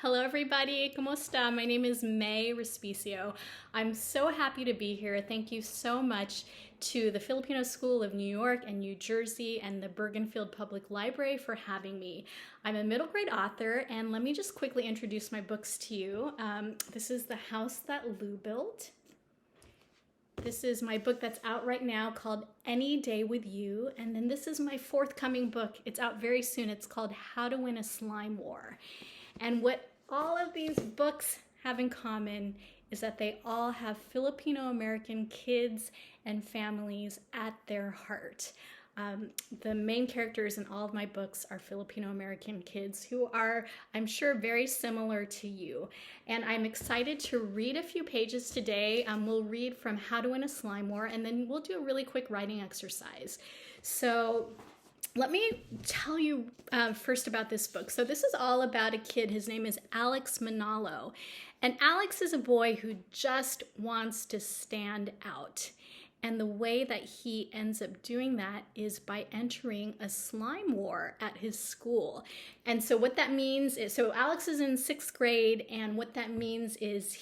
Hello everybody, ¿Cómo está? My name is Mae Respicio. I'm so happy to be here. Thank you so much to the Filipino School of New York and New Jersey and the Bergenfield Public Library for having me. I'm a middle grade author, and let me just quickly introduce my books to you. This is The House That Lou Built. This is my book that's out right now called Any Day With You. And then this is my forthcoming book. It's out very soon. It's called How to Win a Slime War. And what all of these books have in common is that they all have Filipino American kids and families at their heart. The main characters in all of my books are Filipino American kids who are, I'm sure, very similar to you. And I'm excited to read a few pages today. We'll read from How to Win a Slime War, and then we'll do a really quick writing exercise. So let me tell you first about this book. So this is all about a kid. His name is Alex Manalo. And Alex is a boy who just wants to stand out. And the way that he ends up doing that is by entering a slime war at his school. And so what that means is, so Alex is in 6th grade, and what that means is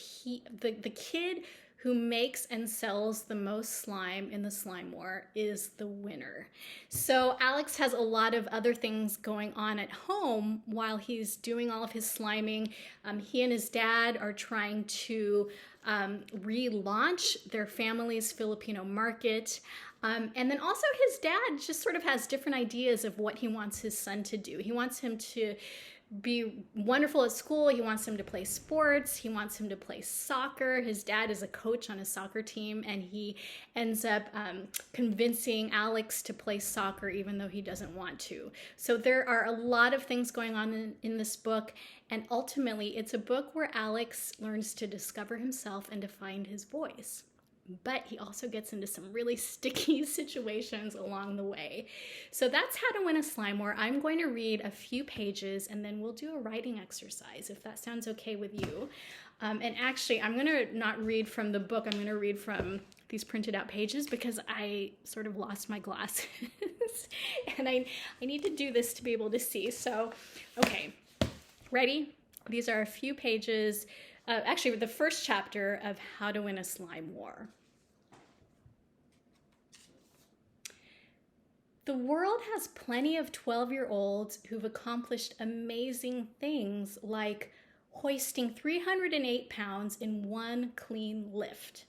the kid who makes and sells the most slime in the slime war is the winner. So Alex has a lot of other things going on at home while he's doing all of his sliming. He and his dad are trying to relaunch their family's Filipino market. And then also his dad just sort of has different ideas of what he wants his son to do. He wants him to be wonderful at school. He wants him to play sports. He wants him to play soccer. His dad is a coach on a soccer team, and he ends up convincing Alex to play soccer even though he doesn't want to. So there are a lot of things going on in this book, and ultimately it's a book where Alex learns to discover himself and to find his voice. But he also gets into some really sticky situations along the way. So that's How to Win a Slime War. I'm going to read a few pages, and then we'll do a writing exercise, if that sounds okay with you. And actually, I'm going to not read from the book. I'm going to read from these printed out pages because I sort of lost my glasses. And I need to do this to be able to see. So, okay, ready? These are a few pages. Actually, the first chapter of How to Win a Slime War. The world has plenty of 12-year-olds who've accomplished amazing things like hoisting 308 pounds in one clean lift,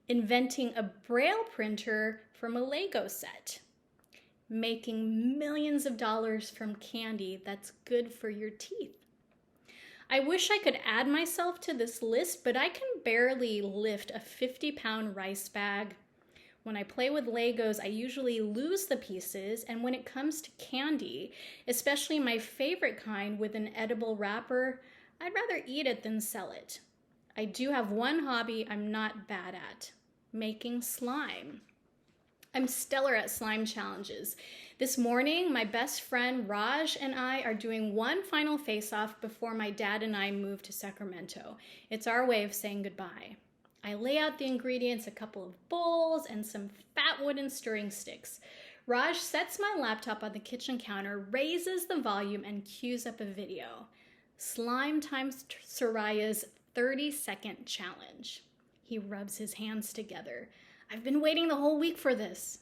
inventing a Braille printer from a Lego set, making millions of dollars from candy that's good for your teeth. I wish I could add myself to this list, but I can barely lift a 50-pound rice bag. When I play with Legos, I usually lose the pieces, and when it comes to candy, especially my favorite kind with an edible wrapper, I'd rather eat it than sell it. I do have one hobby I'm not bad at: making slime. I'm stellar at slime challenges. This morning, my best friend Raj and I are doing one final face-off before my dad and I move to Sacramento. It's our way of saying goodbye. I lay out the ingredients, a couple of bowls, and some fat wooden stirring sticks. Raj sets my laptop on the kitchen counter, raises the volume, and cues up a video. Slime times Soraya's 30-second challenge. He rubs his hands together. I've been waiting the whole week for this.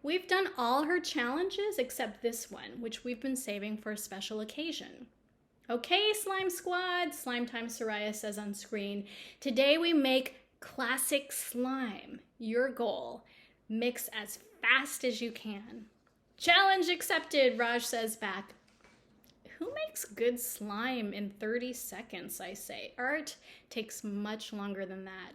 We've done all her challenges except this one, which we've been saving for a special occasion. Okay, Slime Squad, Slime Time Soraya says on screen. Today we make classic slime. Your goal: mix as fast as you can. Challenge accepted, Raj says back. Who makes good slime in 30 seconds, I say. Art takes much longer than that.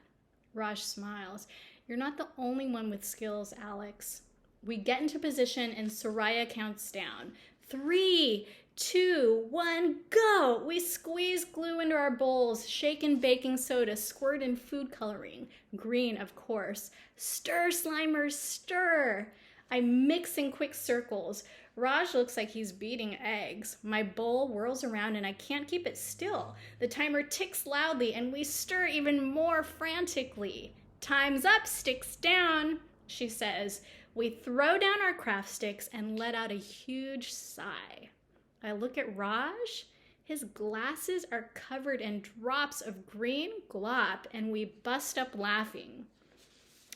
Raj smiles. You're not the only one with skills, Alex. We get into position and Soraya counts down. 3, 2, 1, go! We squeeze glue into our bowls, shake in baking soda, squirt in food coloring. Green, of course. Stir, Slimers, stir! I mix in quick circles. Raj looks like he's beating eggs. My bowl whirls around and I can't keep it still. The timer ticks loudly and we stir even more frantically. Time's up, sticks down, she says. We throw down our craft sticks and let out a huge sigh. I look at Raj. His glasses are covered in drops of green glop, and we bust up laughing.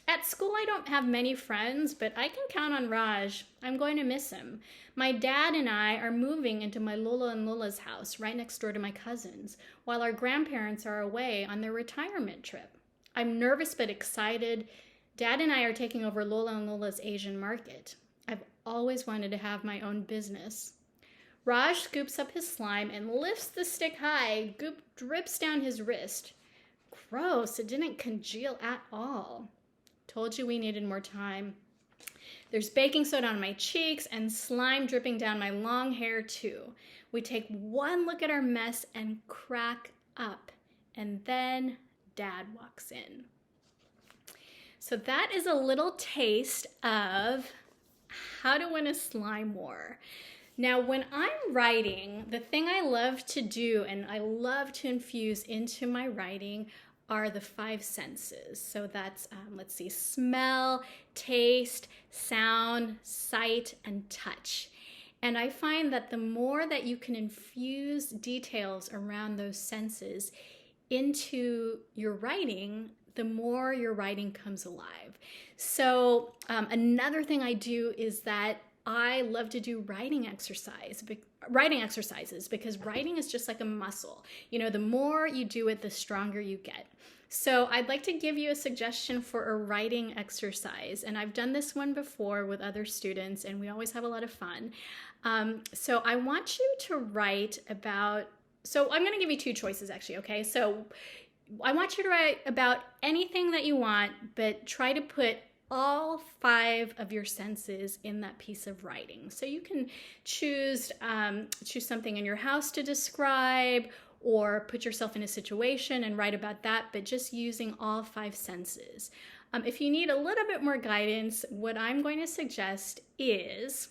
At school, I don't have many friends, but I can count on Raj. I'm going to miss him. My dad and I are moving into my Lola and Lola's house right next door to my cousins, while our grandparents are away on their retirement trip. I'm nervous but excited. Dad and I are taking over Lola and Lola's Asian market. I've always wanted to have my own business. Raj scoops up his slime and lifts the stick high. Goop drips down his wrist. Gross, it didn't congeal at all. Told you we needed more time. There's baking soda on my cheeks and slime dripping down my long hair too. We take one look at our mess and crack up. And then Dad walks in. So that is a little taste of how to win a slime war. Now, when I'm writing, the thing I love to do and I love to infuse into my writing are the 5 senses. So that's, let's see, smell, taste, sound, sight, and touch. And I find that the more that you can infuse details around those senses into your writing, the more your writing comes alive. So another thing I do is that I love to do writing exercises because writing is just like a muscle. You know, the more you do it, the stronger you get. So I'd like to give you a suggestion for a writing exercise. And I've done this one before with other students, and we always have a lot of fun. So I want you to write about, so I'm going to give you 2 choices actually, okay? So I want you to write about anything that you want, but try to put all 5 of your senses in that piece of writing. So you can choose something in your house to describe, or put yourself in a situation and write about that, but just using all 5 senses. If you need a little bit more guidance, what I'm going to suggest is,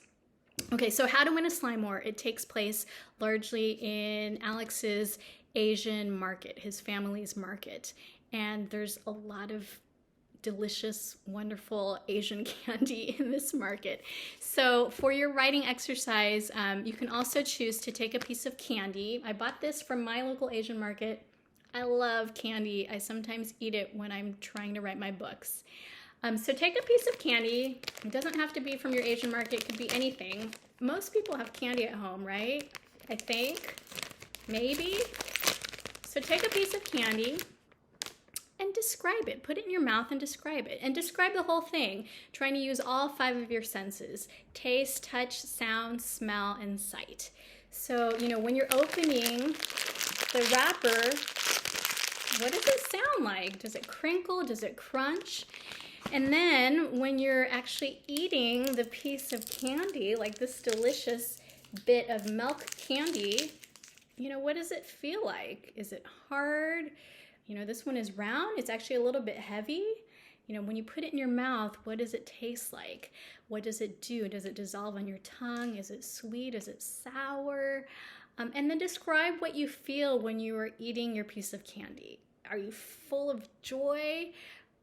okay, so how to win a slime war. It takes place largely in Alex's Asian market, his family's market. And there's a lot of delicious, wonderful Asian candy in this market. So for your writing exercise, you can also choose to take a piece of candy. I bought this from my local Asian market. I love candy. I sometimes eat it when I'm trying to write my books. So take a piece of candy. It doesn't have to be from your Asian market. It could be anything. Most people have candy at home, right? I think, maybe. So take a piece of candy and describe it. Put it in your mouth and describe it. And describe the whole thing, trying to use all 5 of your senses: taste, touch, sound, smell, and sight. So, you know, when you're opening the wrapper, what does it sound like? Does it crinkle? Does it crunch? And then when you're actually eating the piece of candy, like this delicious bit of milk candy, you know, what does it feel like? Is it hard? You know, this one is round. It's actually a little bit heavy. You know, when you put it in your mouth, what does it taste like? What does it do? Does it dissolve on your tongue? Is it sweet? Is it sour? And then describe what you feel when you are eating your piece of candy. Are you full of joy?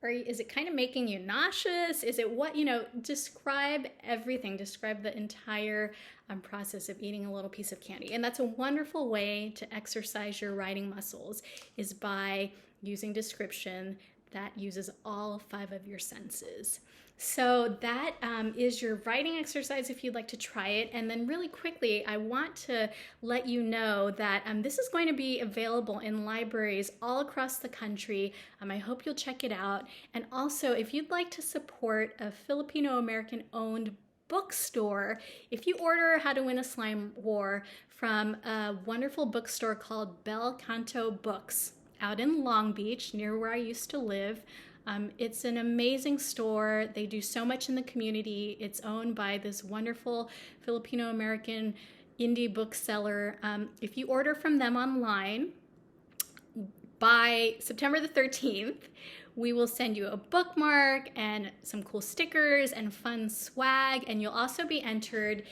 Or is it kind of making you nauseous? Is it what, you know, describe everything. Describe the entire process of eating a little piece of candy. And that's a wonderful way to exercise your writing muscles, is by using description that uses all 5 of your senses. So that is your writing exercise if you'd like to try it. And then really quickly, I want to let you know that this is going to be available in libraries all across the country. I hope you'll check it out. And also, if you'd like to support a Filipino-American owned bookstore, if you order How to Win a Slime War from a wonderful bookstore called Bel Canto Books out in Long Beach, near where I used to live, it's an amazing store. They do so much in the community. It's owned by this wonderful Filipino-American indie bookseller. If you order from them online by September the 13th, we will send you a bookmark and some cool stickers and fun swag. And you'll also be entered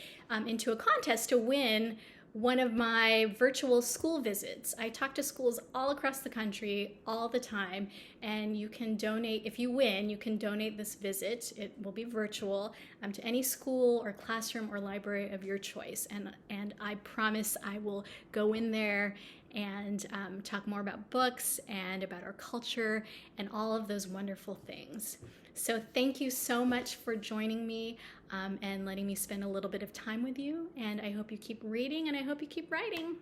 into a contest to win one of my virtual school visits. I talk to schools all across the country all the time, and you can donate. If you win, you can donate this visit. It will be virtual to any school or classroom or library of your choice. And I promise I will go in there and talk more about books and about our culture and all of those wonderful things. So thank you so much for joining me and letting me spend a little bit of time with you. And I hope you keep reading and I hope you keep writing.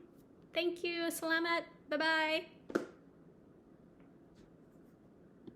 Thank you. Salamat. Bye-bye.